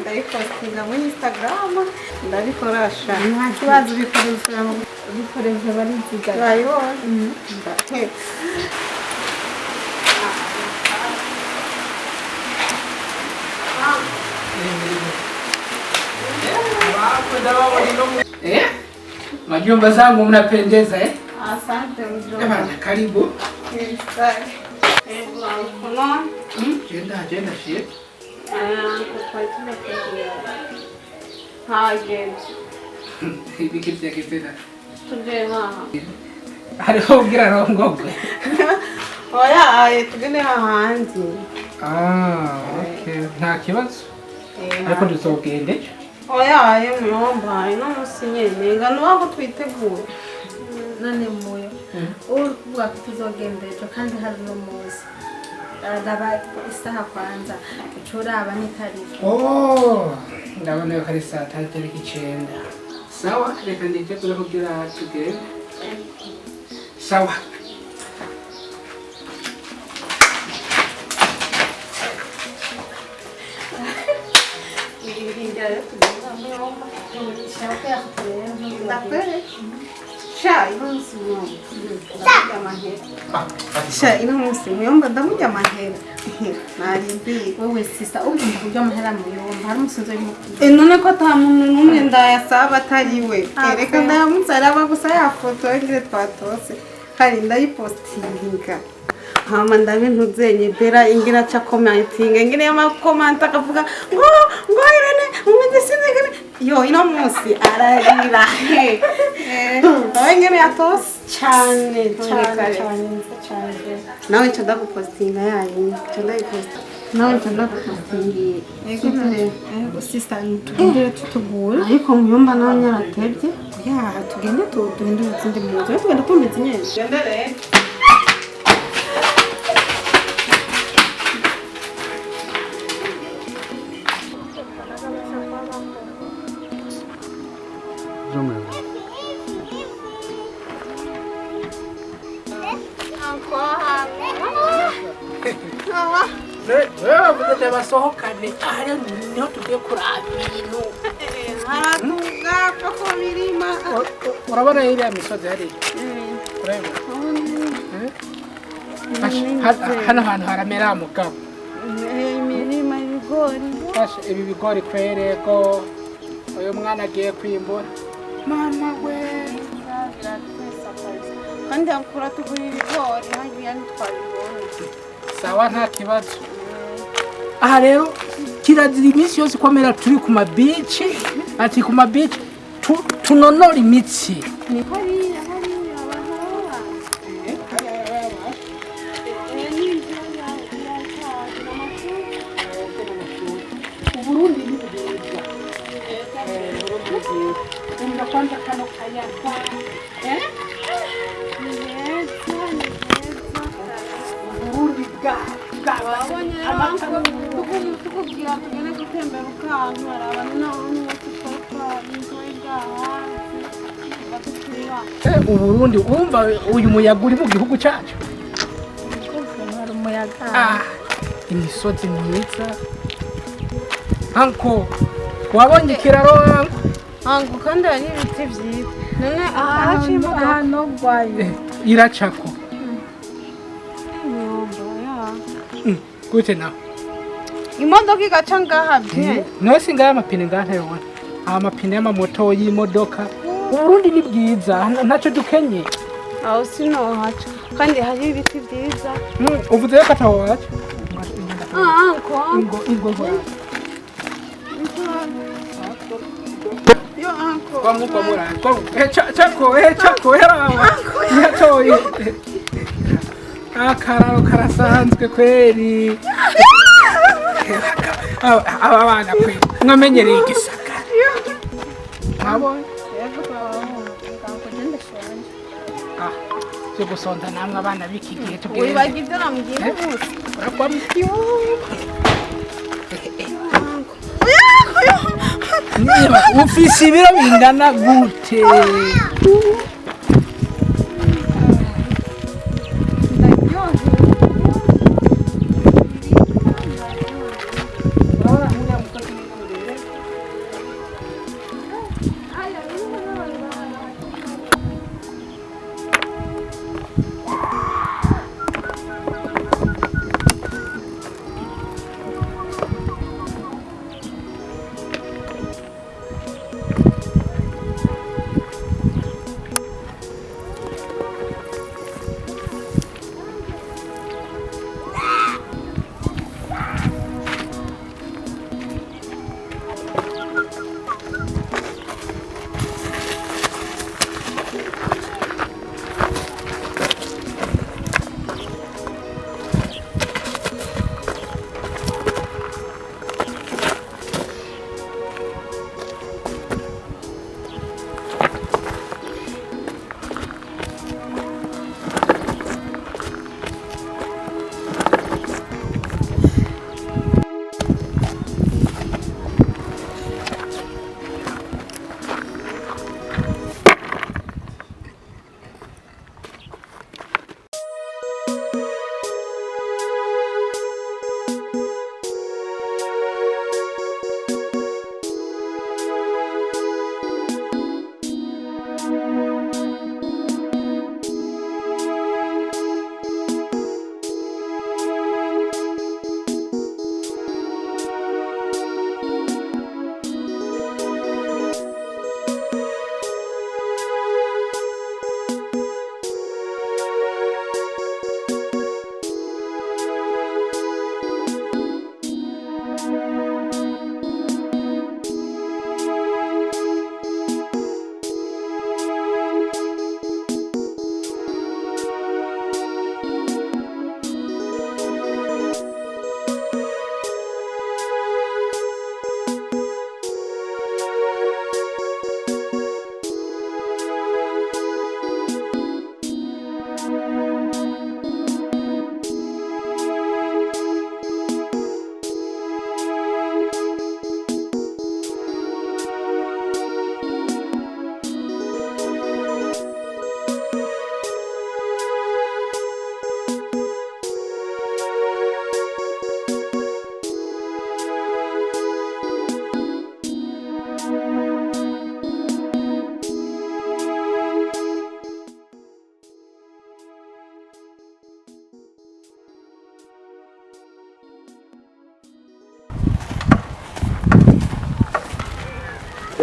Ndabikora muri Instagram, ndabikoresha nta kibazo, bikoresha bari nziza bayibona. Majumba zangu mnapendeza eh? Asante mjomba. Karibu. Jenda shie. Hivi kitu ya kipenda. Hariho ugira rongogwe. Oya, tugende hanze. Okay. Nta kibazo. Ariko dusogende. Oya, muyomba, ino musinyene, ngano wako twitegura. None moyo. Uri kuvuga ko tuzogenda ejo kandi hari no muzi. Ndaba isaha kwanza ucuraba n'itariki. Ndabona ko ari saa 3:09. Sawa, reka nditegura kugira tugende. Sawa. Ino munsi muyomba ndamujya amahera. Narimbi Wewe sisa ugiye kujya amahera muyomba hari umusinzo y'umukuru. none ko ata muntu n'umwe ndayasaba atari we. Reka ndayamusaraba gusa ya foto ngire twatose. Kandi ndayipostinga. Hama ndabintu zenye bera ingira cha commenting ngine ya comment akavuga ngo irene umeze sinegene yo ino munsi ararira ngene yatos cyane nawe nca ndagupostinga yayi nca ndayipost nawe nca ndagupostinga Ego sister tugende tutugura. ariko muyomba nawe nyaratebye Ya tugende tuhindura izindi muzo. Tugende tumeze neza. gendere basohokane ahari niho tugiye kuraba ibintu. haratuga ko mirima Urabona iriya misozi hariya? Urabona? Hano hantu haramera mugabo. imirima y'ibigori Ibi bigori kwerego uyu mwana agiye kwimbura. Mama we. kandi akura tugura ibigori hagiye ntitwabibona. Sawa nta kibazo. Aha rero kirazira iminsi yose kwamera turi ku mabici, ati ku mabici tunonora imitsi. Ni hariya abahora. Uburundi ni bwiza. Umva kwanza kano kayakwa. Uburundi Wabonye tukubwira tugende gutembera ukantu arabana n'abantu Uburundi umva uyu muyaga uri mu gihugu cyacu. Hari umuyaga. Imisozi myiza. Anko wabonye ikiraro hangu kandi hari ibiti byiza. None aha hacimo hano gwaye. iracako. imyombo ya. Gute nawe? imodoka igaca ngaha bye no singaye amapine ngantewe amapine y'amamoto y'imodoka Uburundi ni bwiza ntacyo dukenye aho sinohaca kandi hari ibiti byiza uvuze ko atawaca anko ingo yo anko kwa mura chako herawa yatoye akararo karasanzwe kweri aba bana kweri mwamenyereye igisaka nabonye cyo gusonda namwe abana biki gihe tugenda wibagize namubwiye bose niba ufise ibiro bingana gute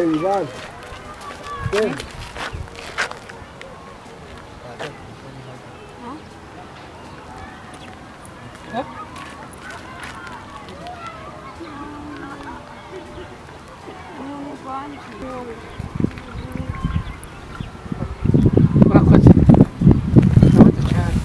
Ivan. urakoze urakoze cyane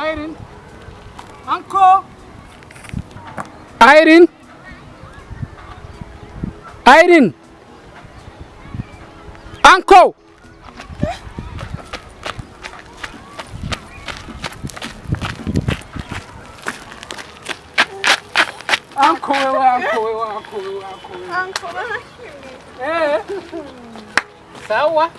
Irene. Uncle. Irene. Irene. Uncle. Uncle, sawa.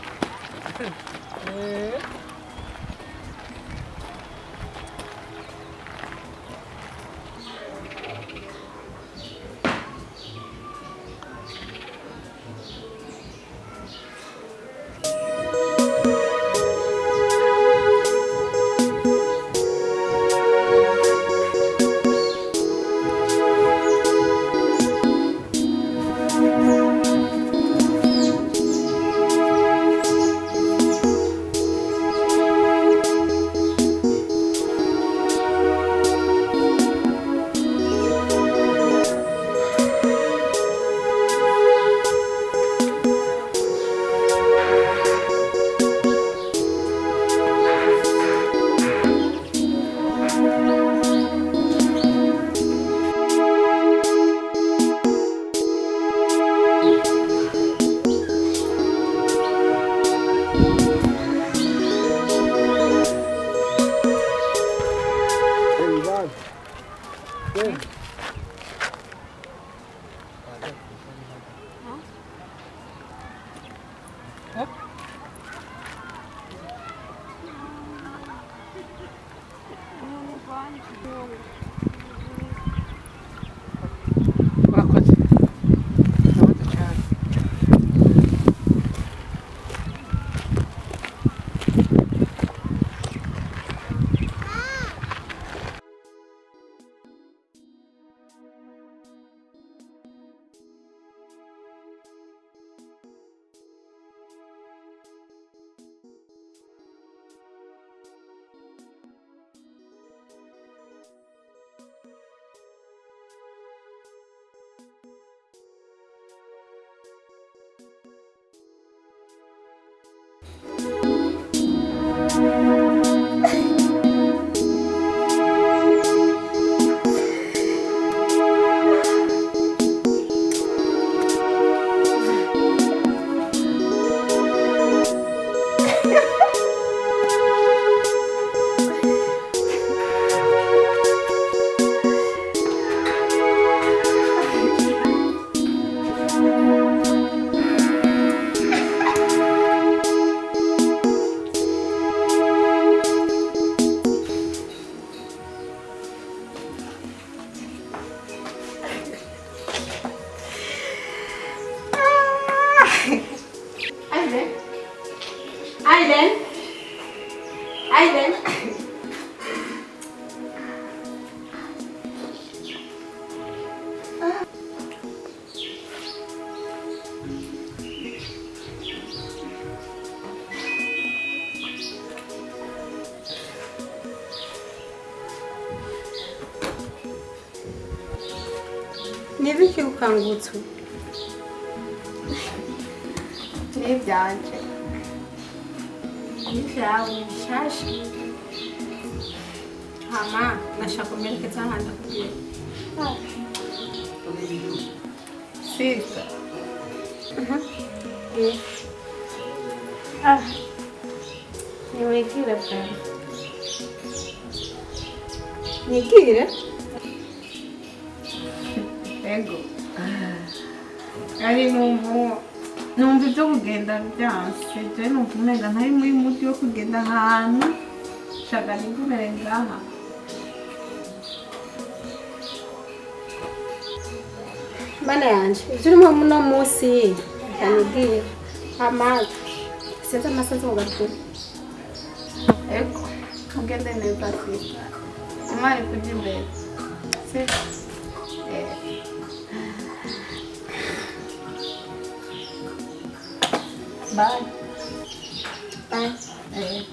Murakoze. Murakoze cyane. Nibiki ukangutse? Nibyanje. Nivyawe bishasha. Hama nashaka kumerekeza ahandi akuye. Sisa. Niwigire bwana. Nigire? Ego. Ari numva ibyo kugenda byanse. Je numva umenga ntari muri mudi yo kugenda ahantu. Shaka nigumere ngaha. Bana yanje, ibyo urimo muno munsi kanigire. Amazi. Sinzi amasazi mu gato. Ego. Ugende neza sisa. Imana ikujya imbere. Sisa. Bye. Bye.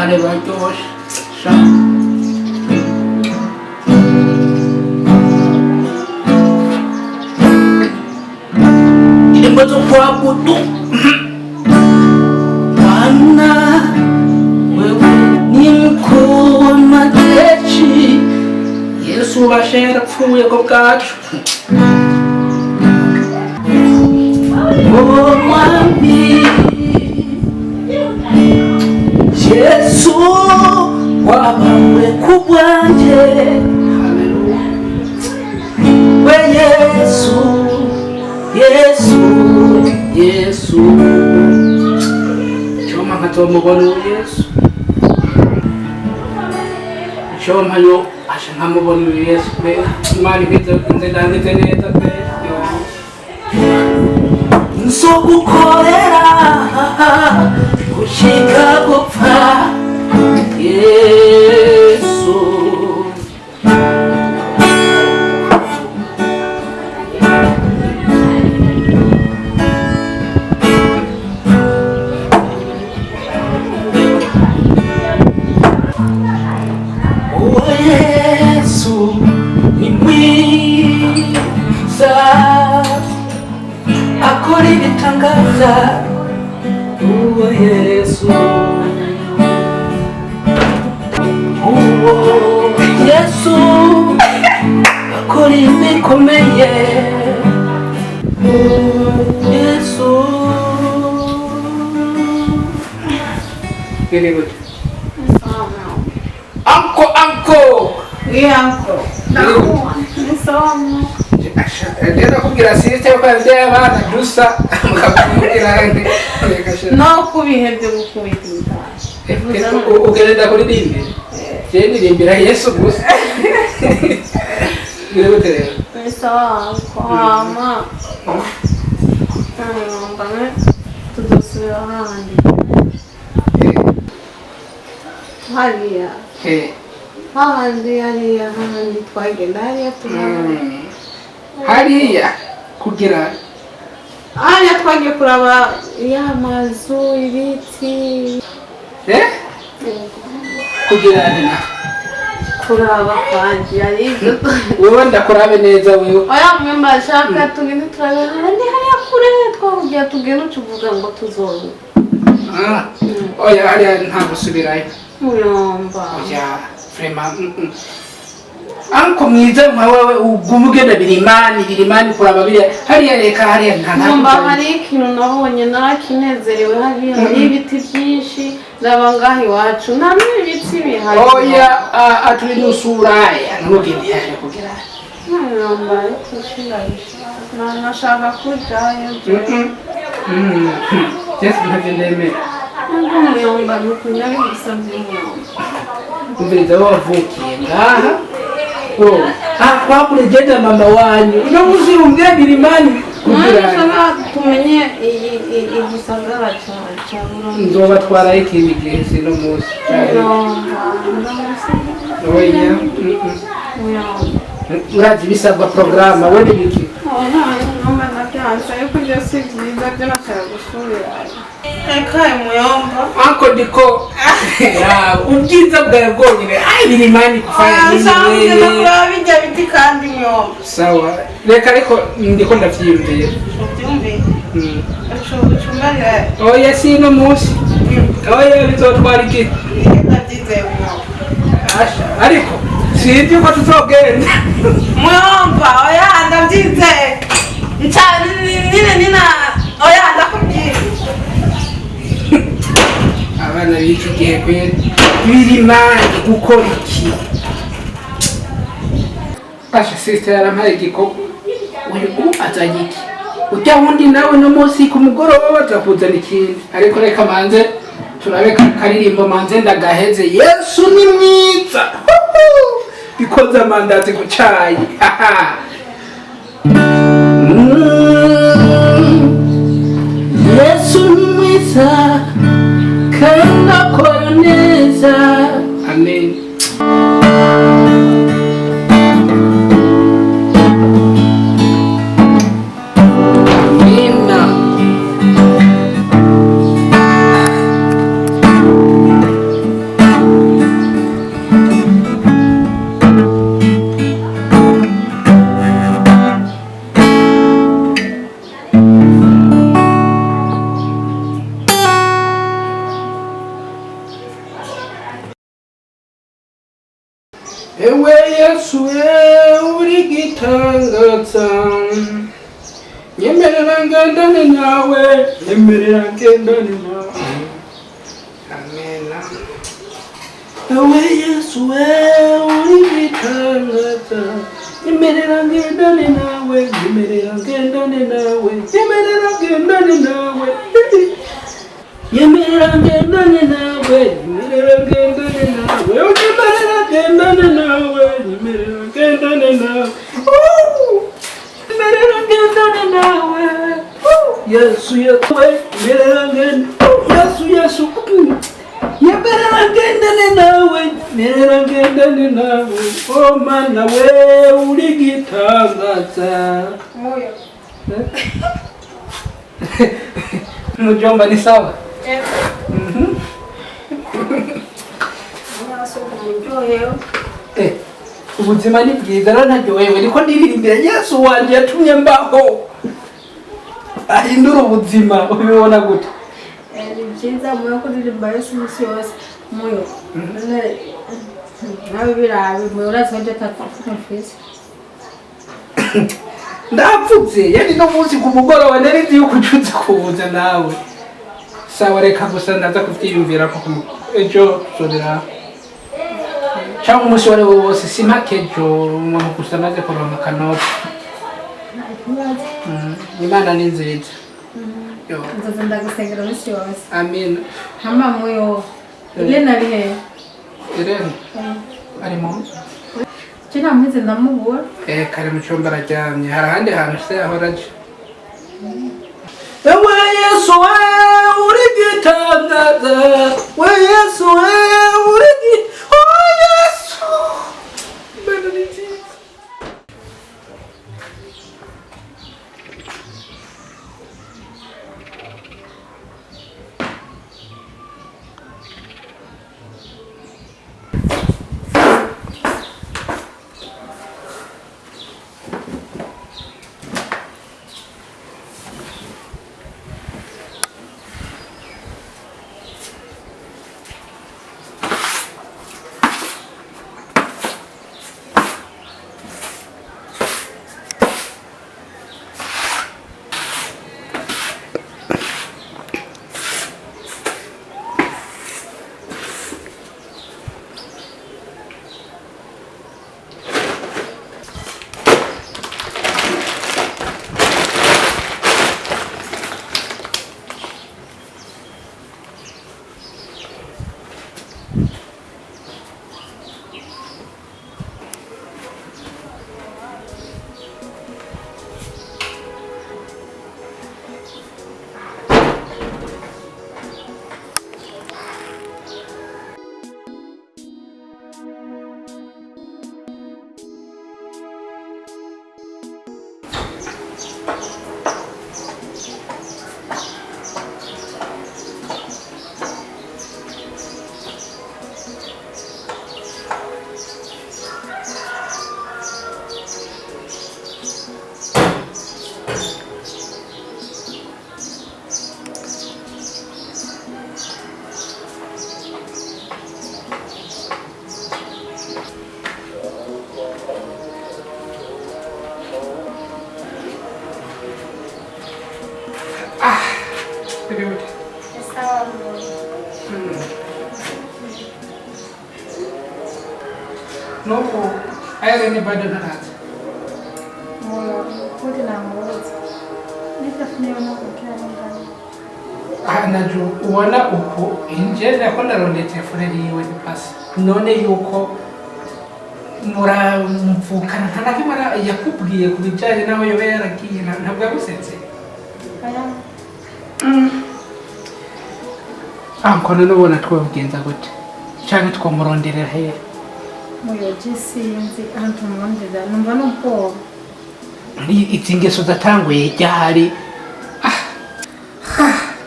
cyane baryoshye sha imbazo kwa budu Bwana wewe ni mkuu wa majeshi Yesu bashera pfuye ko bwacu Oh mwami Yesu wabawe kubwanje Haleluya We Yesu Yesu Yesu Choma katomubona Yesu Choma yo asha nkamubona Yesu be imani nze neza be nsogukorera gushika gupfa Yesu Yesu ni mwiza akora ibitangaza uwo Yesu akora ibikomeye Yesu Very good. Uncle. Uncle. Dia nak kira siapa yang dia mana dosa mukabukira no kubihebye gukubita ugerenda kuri dimbi je ndirimbira Yesu gusa bire butere mama bane tudusubira handi hariya handi twagenda hariya hariya kugira hariya twagiye kuraba ya mazu ibiti kugira nina kuraba kandi ari ibyo wewe ndakurabe neza wewe oya mwemba shaka tugende turabana handi hariya kure twagiye tugenda tuvuga ngo tuzoye oya hariya nta gusubirayo muyomba oya vraiment Anko mwiza mwawewe ugumugenda birimani kuraba biriya hariya reka hariya nta hari ikintu nabonye narakinezerewe hariya hari ibiti byinshi ndaba ngaho iwacu nta n'ibiti bihari oya aturi nusuraya ntugende yaje kugira muyomba nashaka kujayo Yesu ntavindemera muyomba nukunyari gusabye muyomba umviriza wavukiye ngaha kwakurejeda mama wanyu unamuzi umbye birimani kugira tumenye igisagara cha Burundi nzobatwara ikindi gihe sino musi oya urazi bisabwa programa we nibiki mama natanze yuko byose byiza byo nashaka gusubira ekaye muyomba anko diko ubwiza bwawe bwonyine birimani kufanya nini wewe bijya biti kandi muyomba sawa reka ariko ndiko ndavyiyumvira oya sino musi oya bizotwara iki ariko sinzi uko tuzogenda muyomba oya ndabyizeye nina oya ndakubwira abana b'iki gihe kweri birimani gukora iki Asha sister yarampaye igikoko uyu azanye iki ujya wundi nawe no munsi ku mugoroba bazakuzana ikindi ariko reka manze turabe karirimbo manze ndagaheze Yesu ni mwiza bikoza mandazi ku cyayi Yesu ni mwiza kandi akora neza amen Yesu uri gitangaza nyemerera ngendane nawe nyemerera ngendane nawe amen ewe Yesu uri gitangaza nyemerera ngendane nawe nyemerera ngendane nawe nyemerera ngendane nawe nyemerera ngendane nawe nyemerera ngendane nawe nyemerera ngendane nawe nyemerera ngendane nawe nyemerera ngendane nawe Yesu Yesu nyemerera ngendane Yesu Yesu nyemerera ngendane nawe nyemerera ngendane nawe oh mana we uri gitangaza moyo mujomba ni sawa ubuzima ni bwiza ntaryohewe niko ndiririmbira Yesu wanje yatumye mbaho ahindura ubuzima ubibona gute ni byiza moyo kuririmba Yesu umunsi wose moyo nawe birabe moyo urazi ko atapfa mfise ndapfutse yani no munsi ku mugoroba nari nzi yuko ucutse kubuza nawe sawa reka gusa ndaza kuvyiyumvira ko ejo tuzorera cyangwa umunsi wari wose simakejo umuntu gusa amaze kuronka akanoti Imana ni nziza nzoza ndagusengera umunsi wose amen hama moyo Elena ari he Irene ari mu Kina mwize ndamubura kare mu cyumba araryamye hari ahandi hantu se ahora aje ewe Yesu uri gitangaza we Yesu uri oh Yesu Imana ni nziza Nuko Irene bado ntaraza moyo kuri namuzi nitafuneona kukira nyumbani naju ubona uko injera ko narondeye telefone yiwe ni pasi none yuko muramvukana ntanakimara yakubwiye ku bijyanye nawe yobe yaragiye ntabwo yagusetse ankona nubona twabigenza gute cyane twamuronderera hehe moyo jisinzi ahantu murondera numva n'ubwoba izi ngeso zatanguye ryari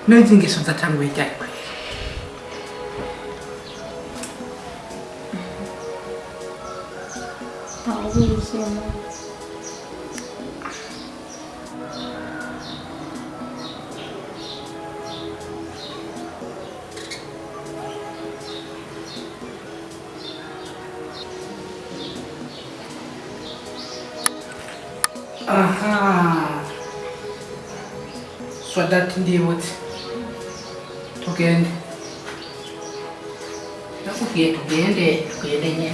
n'izi ngeso zatanguye ryari ubuzima Aha. Swadati ndibutse. Tugende. Nakubwiye tugende nyine.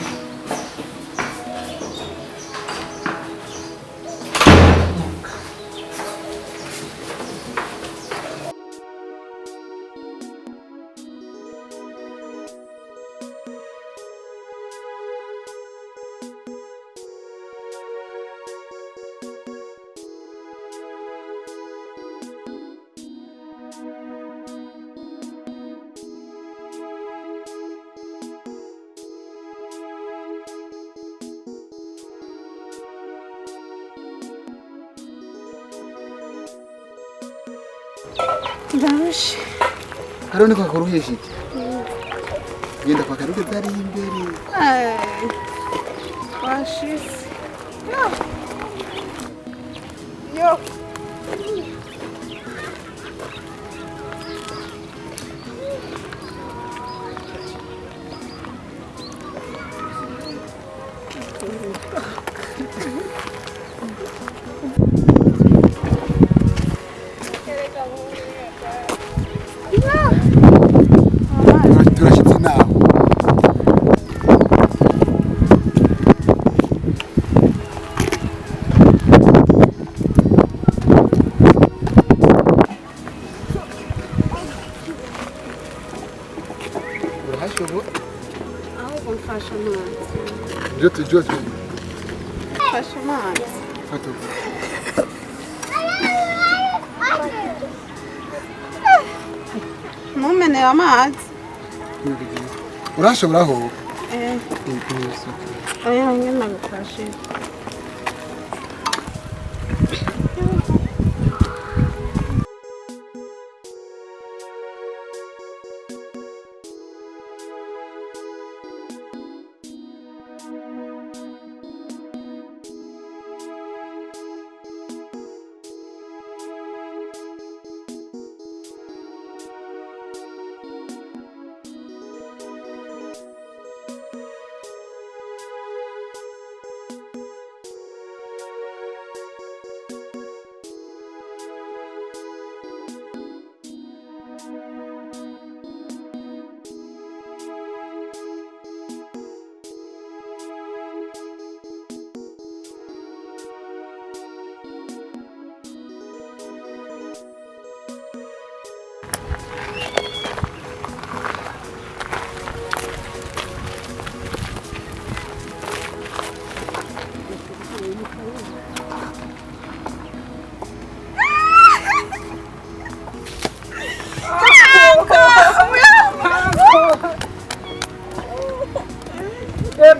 Ndarushe. Arone kwa kuruheshije. Genda kwa karuke zari imbere. Washise. Yo. Turashitse naho. Urahashobo? Ahubwo mfasha amazi. Jote. Mfasha amazi. Fato. Ntumenere amazi. Urashobora ho? Oya nyine nagufashe.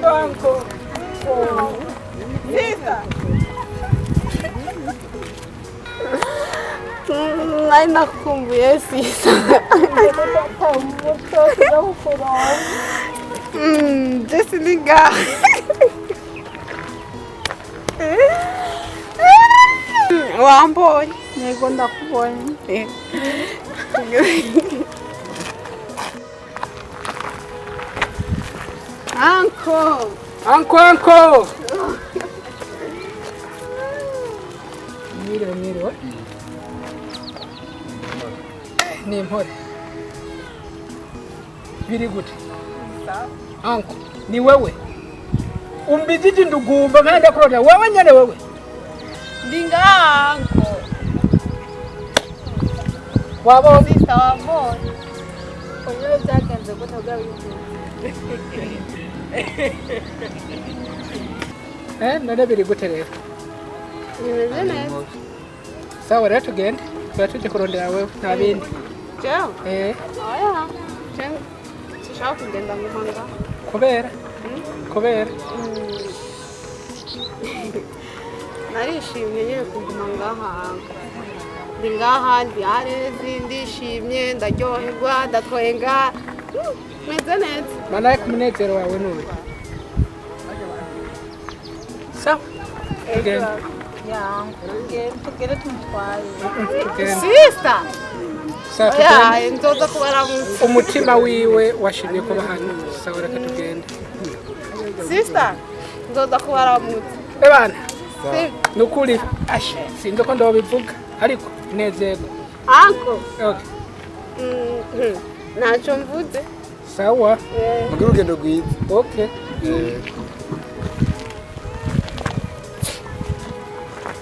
Banco. Sisa. Nari nakumbuye Sisa. Desligar. Wambonye. Yego ndakubonye. Anko. Mire. Ni mpore. Biri gute? Anko, ni wewe. Umbijiji ndugumba mpenda kurota. Wewe nyane wewe. Ndinga anko. Wabo Sisa wabonye. Oyo zagenze gutaga wibuke. None biri gute rero? Nimeze neza. Sawa rero tugende. Tuje kurondera wewe nta bindi. Jewe? Oya. Jewe sishaka kugenda ngumanga. Kubera. Narishimye nyine kuguma ngaha. Ndi ngaha ndi harezi ndishimye ndaryoherwa ndatwenga. Meze neza. Manaye kumunezero wawe n'uyu. Sawa. Tugende. Tugere tumutwaye. Sister. Sawa Oya tugende. nzoza kubaramutsa. Umutima wiwe washimye kuba hano. Sawa reka tugende. Sister. Nzoza kubaramutsa. Ebana. nukuri ashe sinzi ko ndabivuga ariko nezego Anko. okay Ntacyo mvuze. sawa Mugire urugendo rwiza. okay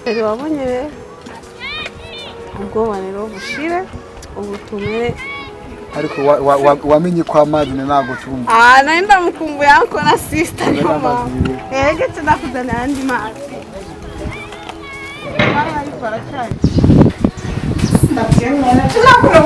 Rero wabonye rero ubwoba rero bushire ubutumire. Ariko wamenye ko amazi ntabwo tumva. Nari ndamukumbuye anko na sister niyo mama. Getse nakuzana andi mazi. Mara ariko aracyari. Ndabyemera. Tunakura.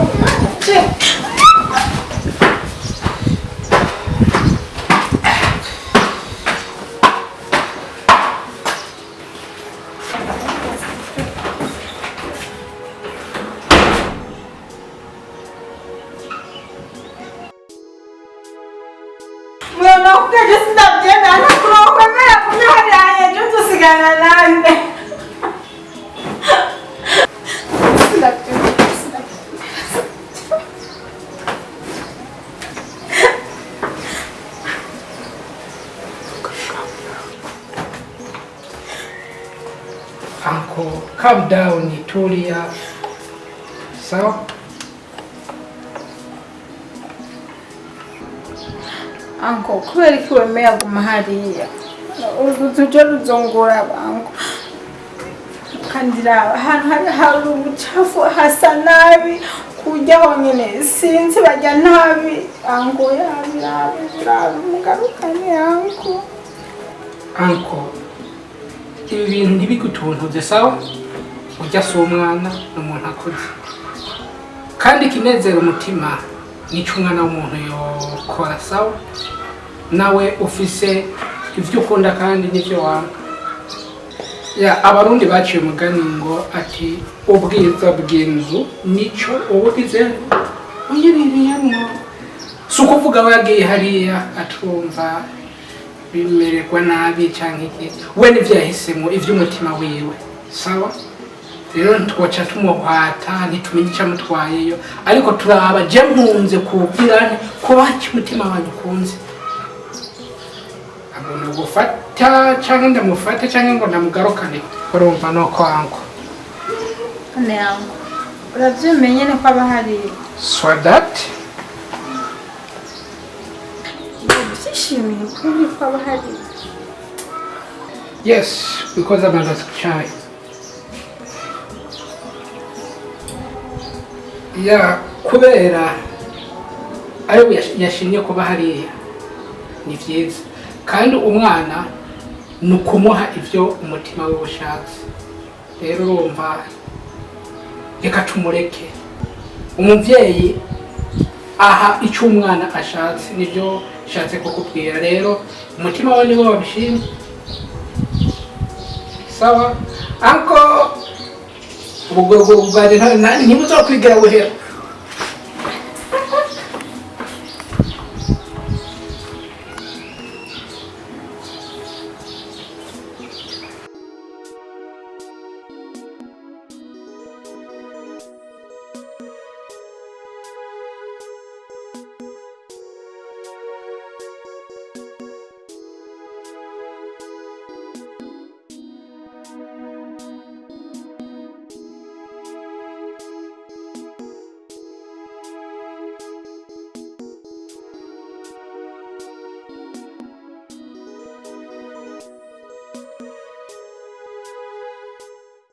Mwana kukaje sindabyemera nakurokwemera kunyari yaje cyo tusigana nande. Uncle, calm down, Tulia. Sawa? Anko kubera iki wemeye guma hariya tujya ruzongora banko kandi ahantu hari ubucafu hasa nabi kujya honyine sinzi bajya nabi anko yabi mugarukane anko ibi bintu ntibigutuntuze sawa ujya si umwana n'umuntu akuze kandi ikinezera umutima nicyo umwana w'umuntu yokora sawa nawe ufise ibyo ukunda kandi n'ibyo wanga abarundi baciye umugani ngo ati ubwiza bw'inzu nicyo ubugize unyiriyemo si ukuvuga we yagiye hariya atumva bimererwa nabi cyangwa iki we n'ibyo yahisemo iby'umutima wiwe sawa rero ntitwaca tumuhwata ntitumenye icyo amutwayeyo ariko turaba je mpunze kubwirane kubaki umutima wanjye ukunze agomba gufata cyangwa ndamufata cyangwa ngo ndamugarukane urumva nuko anko ne anko urabyimenye ne ko aba hari so that byishimiye kuri ko aba hari yes because I'm a child kubera ariwe yashimye kuba hariya ni byiza kandi umwana ni ukumuha ibyo umutima we ushatse rero urumva reka tumureke umubyeyi aha icyo umwana ashatse nibyo ashatse kukubwira rero umutima we niwo wabishimye sawa anko ubugorogoro bwanjye ntibuzokwigira buhera